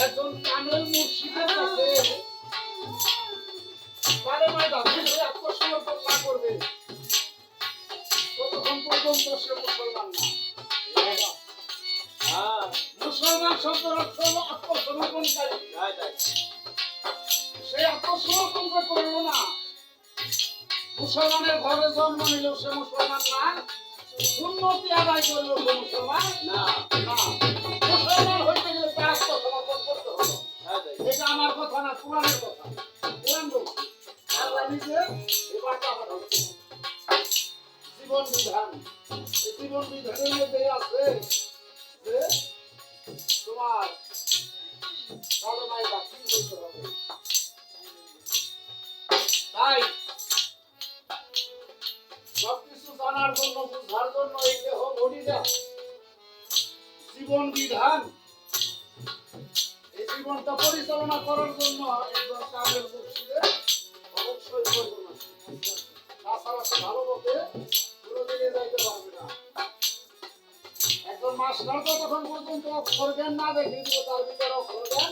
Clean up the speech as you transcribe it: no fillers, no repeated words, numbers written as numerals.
একজন কামেল মুর্শিদের কাছে কালেমায় দাখিল হয়ে আত্মসমর্পণ না করবে ততক্ষণ পর্যন্ত সে মুসলমান না। মুসলমান শব্দের অর্থ হলো আত্মসমর্পণকারী। সে আত্মসমর্পণ করলো না, মুসলমানের ঘরে জন্ম নিলেও সে মুসলমান না, উন্নতি আদায় করলেও সে মুসলমান না। মুসলমান হইতে গেলে তার আত্মসমর্পণ করতে হবে। এটা আমার কথা না, কোরআনের কথা। কোরআন বলছে আল্লাহ নিজে এবার জীবন বিধান, জীবন বিধানের মধ্যে আছে যে তোমার কালেমায় দাখিল হইতে হবে। তাই সবকিছু জানার জন্য, বুঝার জন্য এই দেহ বডিটা জীবন বিধান, এই জীবনটা পরিচালনা করার জন্য একজন কামেল মুর্শিদের অবশ্যই প্রয়োজন আছে। তাছাড়া সে ভালো মতে কোনোদিকে যাইতে পারবে না। একজন মাস্টার যতক্ষণ পর্যন্ত অক্ষর জ্ঞান না দেখে দিব তার ভিতরে অক্ষর জ্ঞান